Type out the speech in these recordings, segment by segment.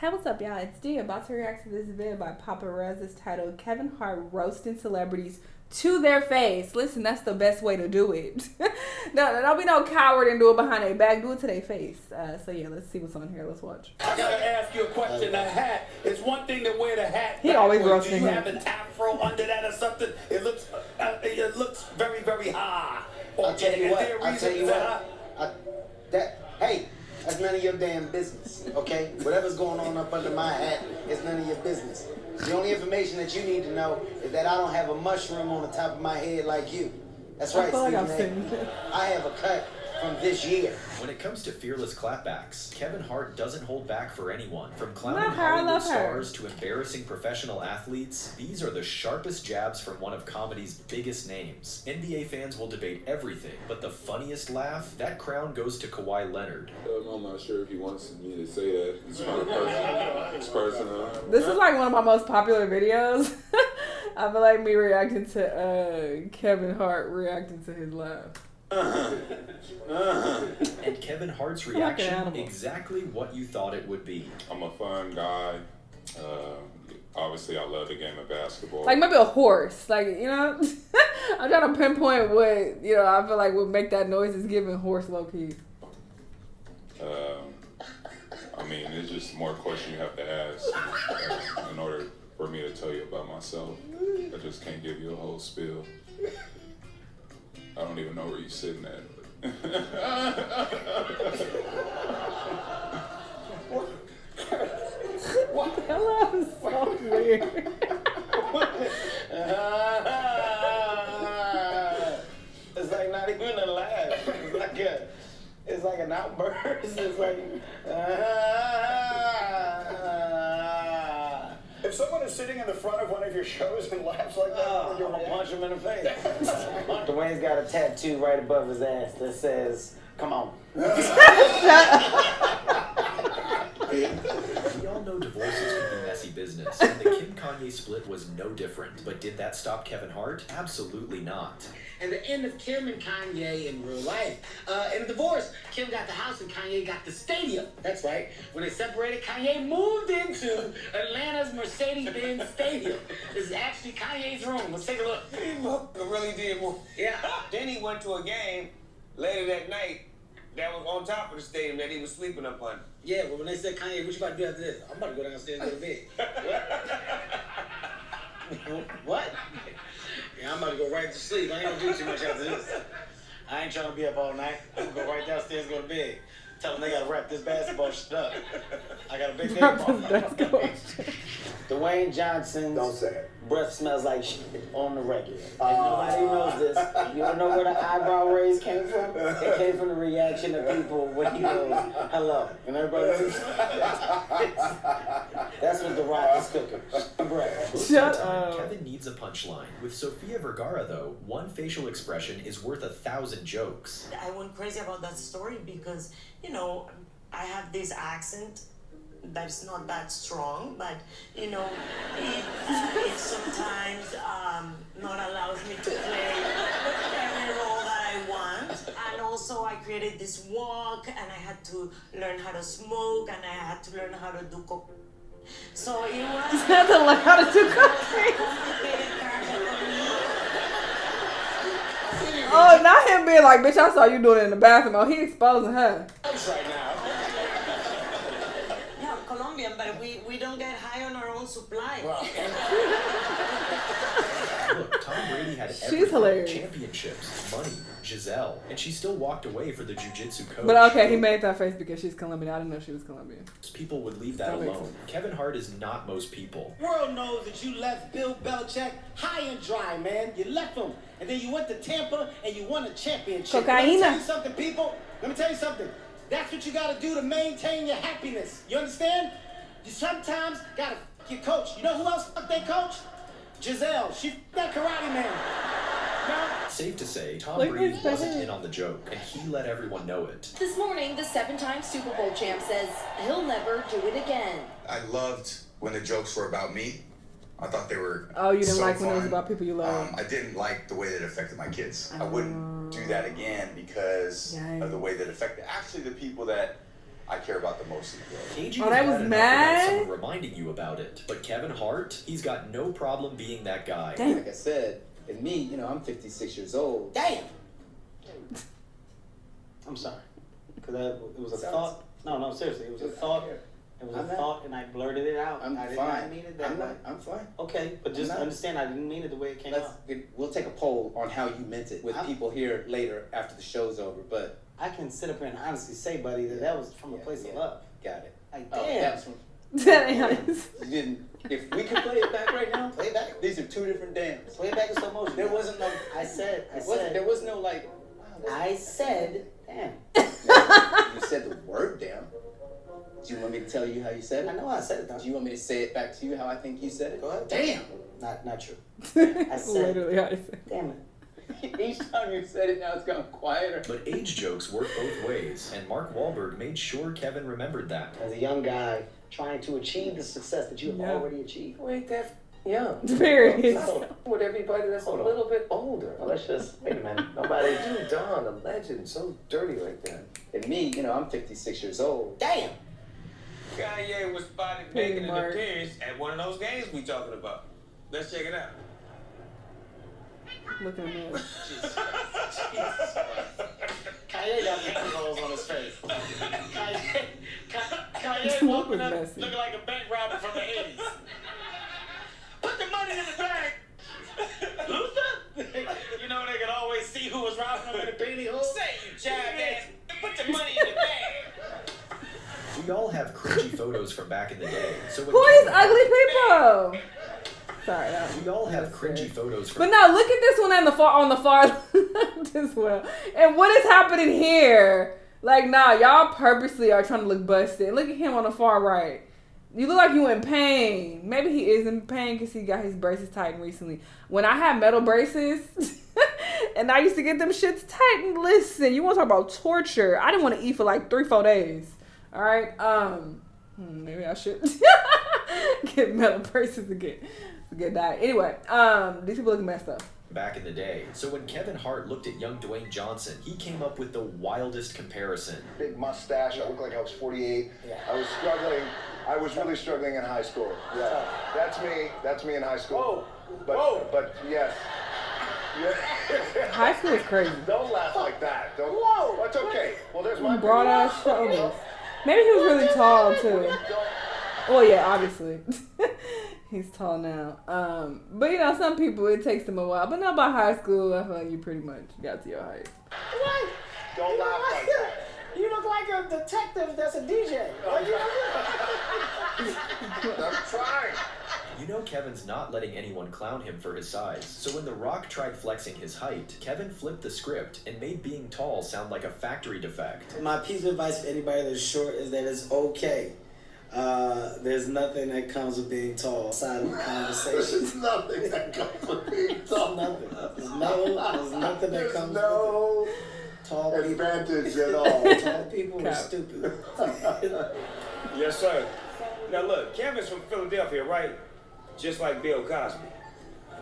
Hey, what's up, y'all? It's D, about to react to this video by Paparazzi's titled Kevin Hart Roasting Celebrities to Their Face. Listen, that's the best way to do it. No, don't be no coward and do it behind their back. Do it to their face. So yeah, let's see what's on here. Let's watch. I gotta ask you a question. A hat. It's one thing to wear the hat. He always backwards. roasting Do you him. have an afro under that or something? It looks very, very high. I'll tell you Is there a what. reason for that? Hey, that's none of your damn business, okay? Whatever's going on up under my hat is none of your business. The only information that you need to know is that I don't have a mushroom on the top of my head like you. That's right, I feel like I've Stephen seen A. this. I have a cut from this year. When it comes to fearless clapbacks, Kevin Hart doesn't hold back for anyone. From Love clowning her, I Hollywood love her. stars to embarrassing professional athletes, these are the sharpest jabs from one of comedy's biggest names. NBA fans will debate everything, but the funniest laugh, that crown goes to Kawhi Leonard. I'm not sure if he wants me to say that. It's kind of personal. It's personal. This is like one of my most popular videos. I feel like me reacting to Kevin Hart reacting to his laugh. And Kevin Hart's like an reaction, animal. exactly what you thought it would be. I'm a fun guy. Obviously, I love the game of basketball. Like maybe a horse. Like, you know, I'm trying to pinpoint what, you know, I feel like would make that noise is giving horse low key. I mean, it's just more questions you have to ask in order for me to tell you about myself. I just can't give you a whole spiel. I don't even know where you're sitting at. Hello, is so weird. It's like not even a laugh. It's like an outburst. It's like. If someone is sitting in the front of one of your shows and laughs like that, I'm gonna punch him in the face. Dwayne's got a tattoo right above his ass that says, "Come on." We all know divorces can be messy business, and the Kim-Kanye split was no different. But did that stop Kevin Hart? Absolutely not. And the end of Kim and Kanye in real life. In a divorce, Kim got the house and Kanye got the stadium. That's right. When they separated, Kanye moved into Atlanta's Mercedes-Benz Stadium. This is actually Kanye's room. Let's take a look. He really did move. Yeah. Then he went to a game later that night that was on top of the stadium that he was sleeping up on. Yeah, but when they said, Kanye, what you about to do after this? I'm about to go downstairs and go to bed. What? Yeah, I'm about to go right to sleep. I ain't gonna do too much after this. I ain't trying to be up all night. I'm gonna go right downstairs and go to bed. Tell them they gotta wrap this basketball shit up. I got a big day tomorrow. Dwayne Johnson's Don't say it. breath smells like shit on the regular. And nobody knows this. You don't know where the eyebrow raise came from? It came from the reaction of people when he goes, hello. And everybody that's what The Rock is cooking. Breath. Most Shut of the time, up. Kevin needs a punchline. With Sofia Vergara, though, one facial expression is worth 1,000 jokes. I went crazy about that story because, you know, I have this accent that's not that strong, but, you know, it sometimes not allows me to play every role that I want. And also I created this walk and I had to learn how to smoke and I had to learn how to do coke. So it was Had to learn how to do cocaine. Oh, not him being like, bitch, I saw you doing it in the bathroom. Oh, he exposing her. Right now. Yeah, Colombian, but we don't get high on our own supply. Look, Tom Brady had She's everything. hilarious. Championships, money, Giselle, and she still walked away for the jiu-jitsu coach. But okay, he made that face because she's Colombian. I didn't know she was Colombian. People would leave that That makes alone. Kevin Hart is not most people. World knows that you left Bill Belichick high and dry, man. You left him, and then you went to Tampa and you won a championship. Let me Cocaína. tell you something, people. Let me tell you something. That's what you got to do to maintain your happiness. You understand? You sometimes got to f your coach. You know who else f their coach? Giselle. She f that karate man. No? Safe to say, Tom Look at Brady his wasn't face. in on the joke, and he let everyone know it. This morning, the 7-time Super Bowl champ says he'll never do it again. I loved when the jokes were about me. I thought they were Oh, you didn't so like when it was fun. about people you love. I didn't like the way that it affected my kids. I wouldn't do that again because Yikes. of the way that it affected actually the people that I care about the most in the world. KG Oh, that had was enough mad? without some reminding you about it. But Kevin Hart, he's got no problem being that guy. Damn. Like I said, and me, you know, I'm 56 years old. Damn. I'm sorry. Because it was a thought. No, seriously. It was a thought. It was a thought, and I blurted it out. I'm I did fine. not mean it that way. I'm fine. Okay, but just understand I didn't mean it the way it came out. We'll take a poll on how you meant it with people here later after the show's over, but... I can sit up here and honestly say, buddy, that was from a place of love. Got it. Like, Oh, damn. that's from... That ain't honest. You didn't... If we could play it back right now, Play it back. these are two different dams. Play it back in slow motion. There wasn't no... There was no, like... I said, damn. You said the word damn. Do you want me to tell you how you said it? I know how I said it, though. Do you want me to say it back to you how I think you said it? Go ahead. Damn! Not true. I said, Literally how I said. damn it. Each time you said it, now it's gotten quieter. But age jokes work both ways, and Mark Wahlberg made sure Kevin remembered that. As a young guy trying to achieve the success that you have Yeah. already achieved. Wait, that young. Period. With everybody that's a little bit older. Well, let's just, wait a minute. Nobody. You, Don, a legend, so dirty like that. And me, you know, I'm 56 years old. Damn. Kanye was spotted Hey, making an Mark. appearance at one of those games we talking about. Let's check it out. Look at him. Kanye got pantyhose on his face. Kanye Look walking up messy. looking like a bank robber from the 80s. Put the money in the bag. Luther? You know they could always see who was robbing them in the pantyhose. Say you jackass. Put the money in the bag. We all have cringy photos from back in the day. So when Who is Kevin- ugly people? Sorry. We all have cringy photos But from no, look at this one on the far left as well. And what is happening here? Like, nah, y'all purposely are trying to look busted. Look at him on the far right. You look like you in pain. Maybe he is in pain because he got his braces tightened recently. When I had metal braces and I used to get them shits tightened, listen, you want to talk about torture. I didn't want to eat for like 3-4 days. All right. Maybe I should get metal braces again. It's a good diet. Anyway, these people look messed up. back in the day. So when Kevin Hart looked at young Dwayne Johnson, he came up with the wildest comparison. Big mustache. I looked like I was 48. Yeah. I was struggling. I was really struggling in high school. Yeah. That's me. That's me in high school. Whoa. But yes. Yeah. High school is crazy. Don't laugh like that. Don't. Whoa. That's okay. Well, there's my Broad ass shoulders. Maybe he was really tall too. Well, yeah, obviously. He's tall now. But you know, some people it takes them a while. But not by high school. I feel like you pretty much got to your height. What? Don't laugh like that. You look like a detective that's a DJ. I'm trying. You know Kevin's not letting anyone clown him for his size. So when The Rock tried flexing his height, Kevin flipped the script and made being tall sound like a factory defect. My piece of advice for anybody that's short is that it's okay. There's nothing that comes with being tall outside of the conversation. There's nothing that comes with being tall. Nothing. There's nothing that comes no with it. Tall people. advantage at all. Tall people are stupid. Yes, sir. Now look, Kevin's from Philadelphia, right? Just like Bill Cosby.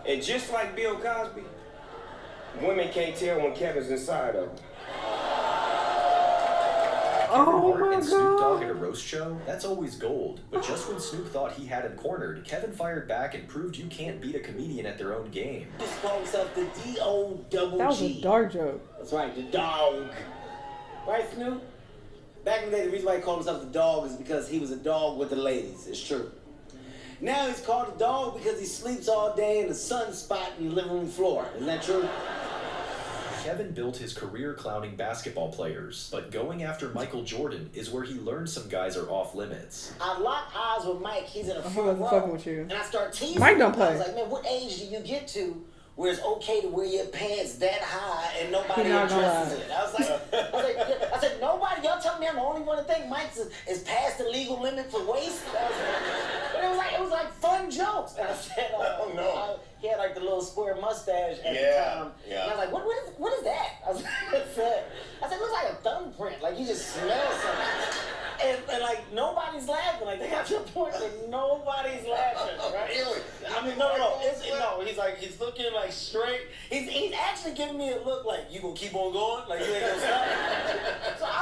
And just like Bill Cosby, women can't tell when Kevin's inside of them. Kevin Oh Hart my and Snoop Dogg God. at a roast show? That's always gold. But just when Snoop thought he had him cornered, Kevin fired back and proved you can't beat a comedian at their own game. He just called himself the D-O-double-G. That was a dark joke. That's right, the dog. Right, Snoop? Back in the day, the reason why he called himself the dog is because he was a dog with the ladies. It's true. Now he's called a dog because he sleeps all day in the sunspot in the living room floor. Isn't that true? Kevin built his career clowning basketball players, but going after Michael Jordan is where he learned some guys are off limits. I lock eyes with Mike. He's in a He front wasn't row. fucking with you. And I start teasing Mike him. don't I play. was like, man, what age do you get to where it's okay to wear your pants that high and nobody He not gonna addresses lie. it? I said, nobody, y'all tell me I'm the only one that think Mike's is past the legal limit for waist? But it was like fun jokes. And I said, Oh, no. he had like the little square mustache at the time. Yeah. And I was like, what is that? I said, it looks like a thumbprint. Like you just smell something. And like nobody's laughing. Like they got to a point that nobody's laughing, right? I mean, no. He's looking like straight. He's actually giving me a look like you gonna keep on going, like you ain't gonna stop. So I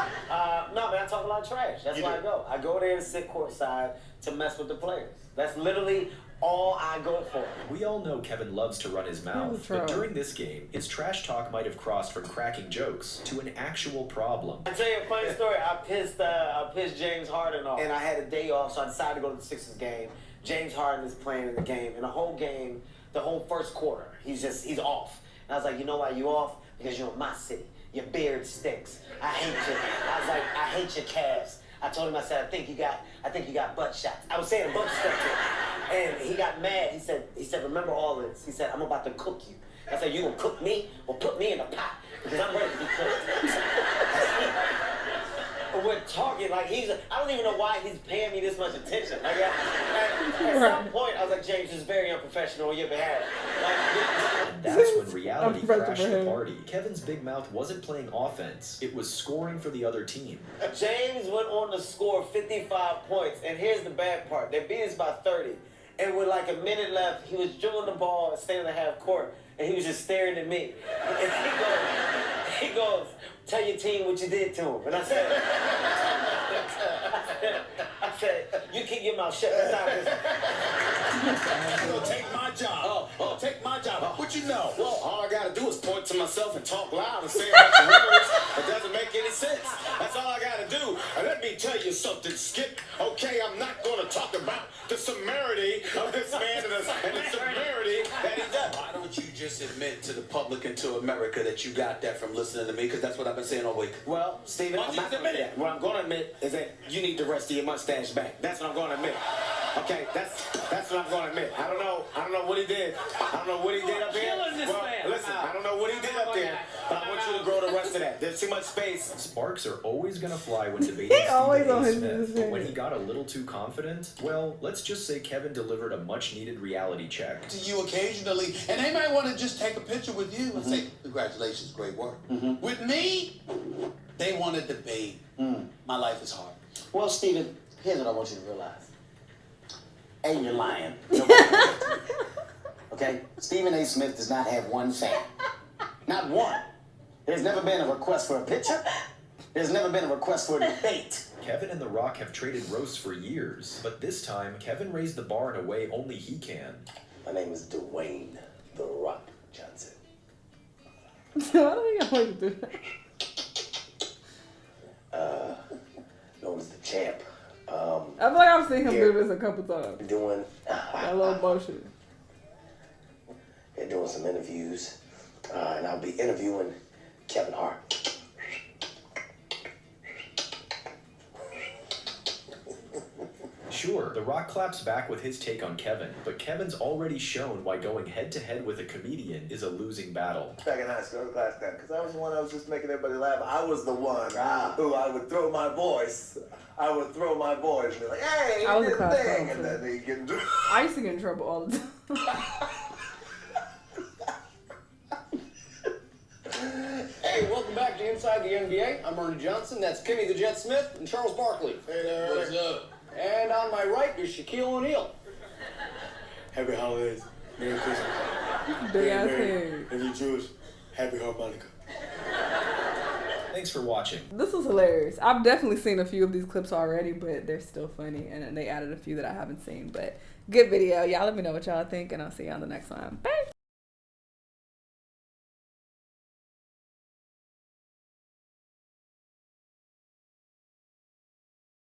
No, man, I talk a lot of trash. That's why I go. I go there to sit courtside to mess with the players. That's literally all I go for. We all know Kevin loves to run his mouth, but during this game, his trash talk might have crossed from cracking jokes to an actual problem. I'll tell you a funny story. I pissed James Harden off, and I had a day off, so I decided to go to the Sixers game. James Harden is playing in the game, and the whole game, the whole first quarter, he's off. And I was like, you know why you off? Because you're in my city. Your beard stinks. I hate you. I was like, I hate your calves. I told him, I said, I think you got butt shots. I was saying a bunch of stuff to him. And he got mad. He said, remember all this. He said, I'm about to cook you. I said, you gonna cook me? Well, put me in a pot, because I'm ready to be cooked. We're talking like I don't even know why he's paying me this much attention. Like, at some point, I was like, James, this is very unprofessional on your behalf. And that's when reality crashed the party. Kevin's big mouth wasn't playing offense. It was scoring for the other team. James went on to score 55 points, and here's the bad part. They beat us by 30. And with like a minute left, he was dribbling the ball and standing in the half court, and he was just staring at me. And he goes, tell your team what you did to him. And I said, you keep your mouth shut. That's how it is. You're gonna take my job. Oh, take my job. What you know? Well, all I gotta do is point to myself and talk loud and say a bunch of words that doesn't make any sense. That's all I gotta do. And let me tell you something, Skip. Okay, I'm not gonna talk about the severity of this man and the severity that he does. Why don't you just admit to the public and to America that you got that from listening to me? Because that's what I've been saying all week. Well, Steven, I'm not gonna admit it. What I'm gonna admit is that you need the rest of your mustache back. That's what I'm gonna admit. Okay, that's what I'm gonna admit. I don't know what he did. I don't know what he did up there. Well, listen, I don't know what he did up there, but I want you to grow the rest of that. There's too much space. Sparks are always gonna fly when debating Stephen A. Smith, but when he got a little too confident, well, let's just say Kevin delivered a much-needed reality check. To you occasionally, and they might want to just take a picture with you and say, congratulations, great work. With me, they want to debate. My life is hard. Well, Steven, here's what I want you to realize. A, you're lying. Okay? Stephen A. Smith does not have one fan. Not one. There's never been a request for a picture. There's never been a request for a debate. Kevin and The Rock have traded roasts for years, but this time, Kevin raised the bar in a way only he can. My name is Dwayne The Rock Johnson. Why do you always do that? Known as the champ. I feel like I've seen him do this a couple times. Doing that little motion. They're doing some interviews, and I'll be interviewing Kevin Hart. Sure, The Rock claps back with his take on Kevin, but Kevin's already shown why going head-to-head with a comedian is a losing battle. Back in high school, class then, because I was the one that was just making everybody laugh. I was the one who I would throw my voice. I would throw my voice and be like, hey, I was a you did class the thing. clown, And then they get into I used to get in trouble all the time. Hey, welcome back to Inside the NBA. I'm Ernie Johnson. That's Kenny the Jet Smith and Charles Barkley. Hey there. What's up? And on my right is Shaquille O'Neal. Happy holidays. Merry Christmas. Big ass head. If you're Jewish, happy harmonica. Thanks for watching. This was hilarious. I've definitely seen a few of these clips already, but they're still funny, and they added a few that I haven't seen. But good video. Y'all let me know what y'all think, and I'll see you on the next one. Bye.